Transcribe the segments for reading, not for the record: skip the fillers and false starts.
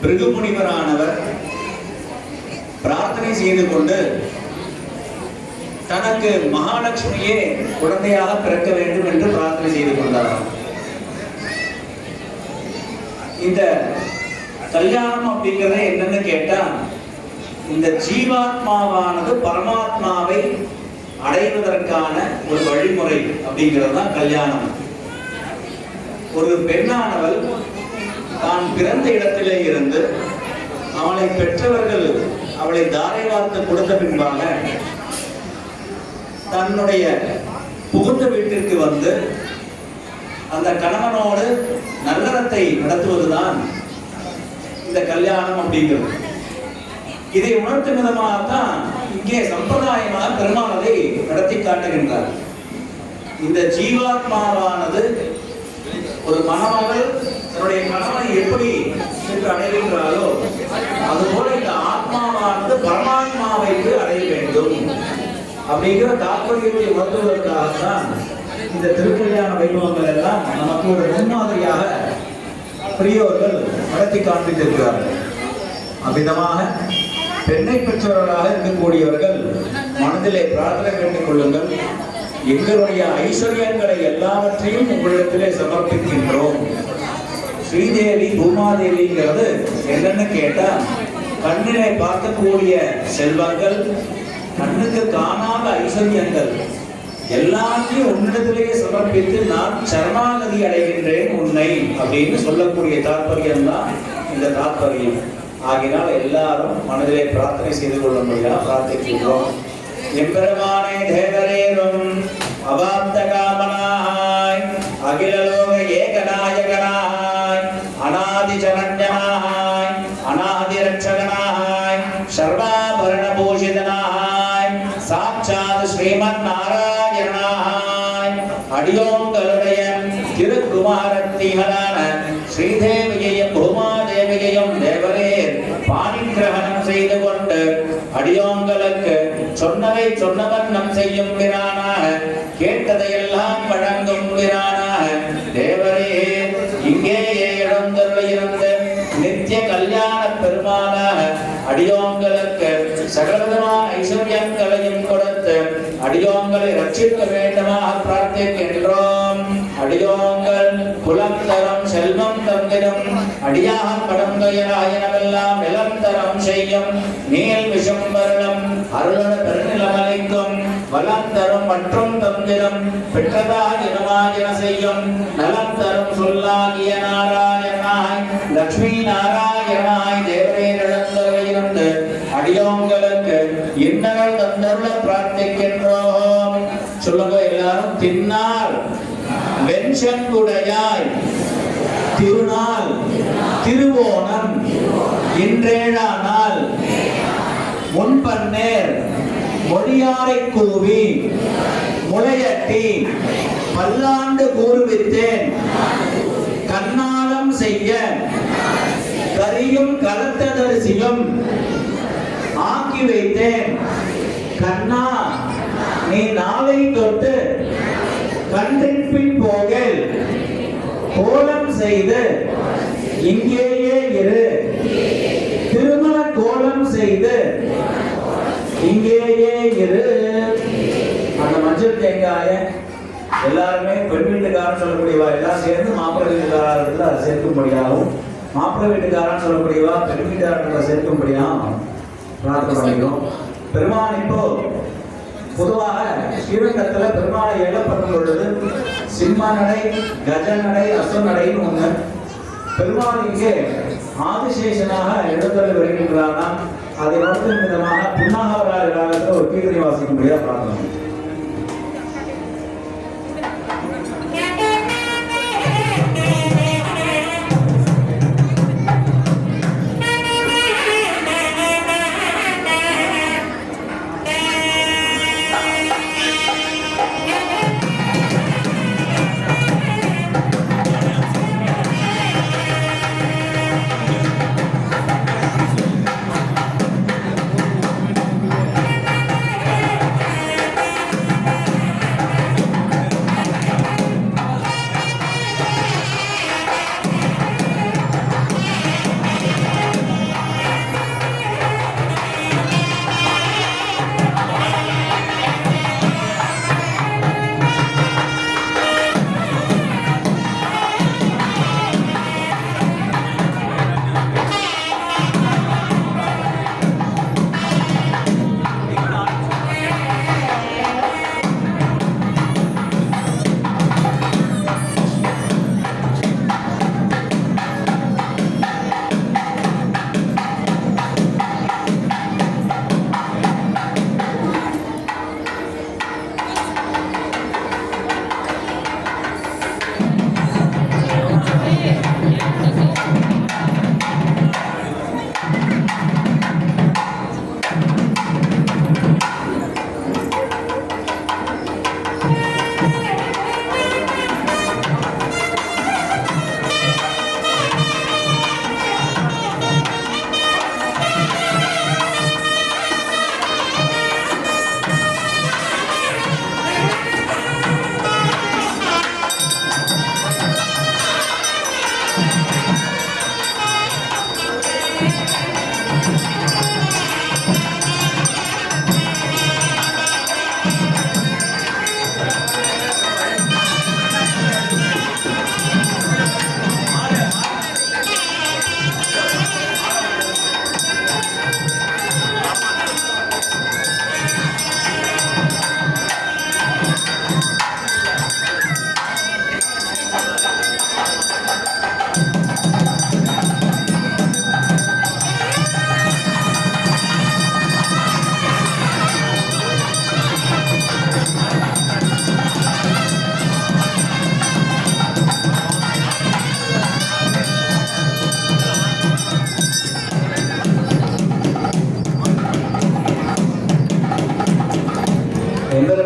பிருகு முனிவரானவர் பிரார்த்தனை செய்து கொண்டு தனக்கு மகாலட்சுமியே குழந்தையாக பிறக்க வேண்டும் என்று பிரார்த்தனை செய்து கொண்டார். இந்த கல்யாணம் அப்படிங்கிறது என்னன்னு கேட்டா, இந்த ஜீவாத்மாவானது பரமாத்மாவை அடைவதற்கான ஒரு வழிமுறை அப்படிங்கிறது தான் கல்யாணம். ஒரு பெண்ணானவள் தான் பிறந்த இடத்திலே இருந்து அவளை பெற்றவர்கள் அவளை தாரை வார்த்து கொடுத்த பின்பாக தன்னுடைய புகுந்த வீட்டிற்கு வந்து அந்த கணவனோடு நல்லறத்தை நடத்துவதுதான் இந்த கல்யாணம் அப்படிங்கிறது. இதை உணர்த்தும் விதமாகத்தான் இங்கே சம்பிரதாயமாக பெருமாள் அதை நடத்தி காட்டுகின்றார். இந்த ஜீவாத்மாவானது ஒரு மணமகள் தன்னுடைய கணவனை எப்படி சென்று அடைகின்றாலோ அதுபோல இந்த ஆத்மாவானது பரமாத்மாவைக்கு அடைய வேண்டும் அப்படிங்கிற தாற்பயத்தை உணர்த்துவதற்காகத்தான் இந்த திருக்கல்யாண வைபவங்கள் எல்லாம் நமக்கு ஒரு முன்மாதிரியாக பெரியோர்கள் நடத்தி காண்பித்திருக்கிறார்கள். அவ்விதமாக பெண்ணை பெற்றவர்களாக இருக்கக்கூடியவர்கள் மனதிலே பிரார்த்தனை வேண்டிக் கொள்ளுங்கள். எங்களுடைய ஐஸ்வர்யங்களை எல்லாவற்றையும் உங்களிடத்திலே சமர்ப்பிக்கின்றோம். ஸ்ரீதேவி பூமாதேவிங்கிறது என்னன்னு கேட்டா, கண்ணிலே பார்க்கக்கூடிய செல்வங்கள், கண்ணுக்கு காணாத ஐஸ்வர்யங்கள் எல்லாத்தையும் உன்னிடத்திலேயே சமர்ப்பித்து நான் சரணாகதி அடைகின்றேன் உன்னை அப்படின்னு சொல்லக்கூடிய தாற்பயம் தான் இந்த தாற்பயம். ஆகினால் எல்லாரும் மனதிலே பிரார்த்தனை செய்து கொள்ளும்படியா பிரார்த்திக்கின்றோம். எம்பெருமானே தேவரேரும் அவாப்த காமனாய் அகிலலோக ஏகநாயகனாய் அநாதி ஜனன்யனாய் அநாதி ரட்சகனாய் சர்வாபரண பூஷிதனாய் சாட்சாத் ஸ்ரீமன் நாராயணனாய் அடியோங்களுடைய திருக்குமாரத்திகளான ஸ்ரீதேவியையும் பூமாதேவியையும் தேவரேர் பாணிகிரகணம் செய்து கொண்டு அடியோங்களுக்கு சொன்னதை சொன்னவண்ணம் செய்யும் பிரானாக கேட்டதையெல்லாம் வழங்கும் பிரானாக தேவரே இங்கேயே எழுந்தருளிருந்து நித்திய கல்யாண பெருமானாக அடியோங்களுக்கு சகலவிதமான ஐஸ்வர்யங்களையும் கொடுத்து அடியோங்களை ரட்சிக்க வேண்டுமாக பிரார்த்திக்கின்றோம். அடியோங்கள் குலம் தரம் செல்வம் தந்திரும் அடியாக கடம்பையராயினவெல்லாம் நிலம் தரம் செய்யும் நீல் விஷம் வருடம் அருளன பெருநிலமளிக்கும் வலம் தரும் மற்றும் தந்திரம் பெற்றதால் இனமாயின செய்யும் நலம் தரும் சொல்லாகிய நாராயணாய் லட்சுமி நாராயணாய் தேவரே நடந்தவையிருந்து அடியோங்களுக்கு இன்னங்கள் தந்தருள பிரார்த்திக்கின்றோம். சொல்லுங்க எல்லாரும். தின்னார் வெண்செங்குடையாய் திருநாள் திருவோணம் இன்றேழானால் முன்பன்னேர் மொழியாரை கூவி முளையட்டி பல்லாண்டு கூறுவித்தேன் கண்ணாலம் செய்ய கரியும் கலத்ததரிசியும் ஆக்கி வைத்தேன். கண்ணா நீ நாளை தொட்டு கன்றின் பின் போகல் கோலம் செய்து இங்கேயே இரு. திருமண கோலம் செய்து இங்கேயே இரு. அந்த மஞ்சள் தேங்காய எல்லாருமே பெண் வீட்டுக்காரன் சொல்லக்கூடியவா எல்லாம் சேர்ந்து மாப்பிள்ளை வீட்டுக்காரர்கள் அதை சேர்க்கும்படியாகவும் மாப்பிள்ளை வீட்டுக்காரன் சொல்லக்கூடியவா பெண் வீட்டுக்காரர்களை சேர்க்கும்படியாகவும் பிரார்த்தனை பண்ணிக்கிறோம். பெருமான் இப்போ பொதுவாக ஸ்ரீரங்கத்துல பெருமாளை ஏழப்படும் பொழுது சிம்ம நடை, கஜ நடை, அஸ்வ நடைன்னு ஒண்ணு. பெருமாள் இங்கே ஆதிசேஷனாக எழுந்தருளி வருகின்றானா அதை உணர்த்தும் விதமாக புன்னாகவராய காலத்தில் ஒரு கீர்த்தனை வாசிக்கும்படியா பிரார்த்தனை.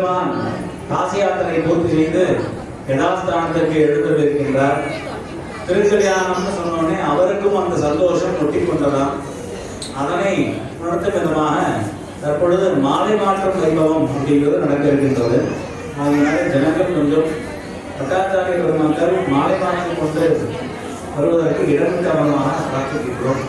எம்பெருமான் காசி யாத்திரை பூர்த்தி செய்து யதாஸ்தானத்திற்கு எழுந்திருக்கின்றார். திருக்கல்யாணம்னு சொன்னோடனே அவருக்கும் அந்த சந்தோஷம் ஒட்டி கொண்டதாம். அதனை உணர்த்தும் விதமாக தற்பொழுது மாலை மாற்றம் வைபவம் அப்படிங்கிறது நடக்க இருக்கின்றது. அதனால ஜனங்கள் கொஞ்சம் பட்டாச்சாரிய பெருமக்கள் மாலை மாற்றம் கொண்டு வருவதற்கு இடமிட்டவர்களாக பிரார்த்திக்கின்றோம்.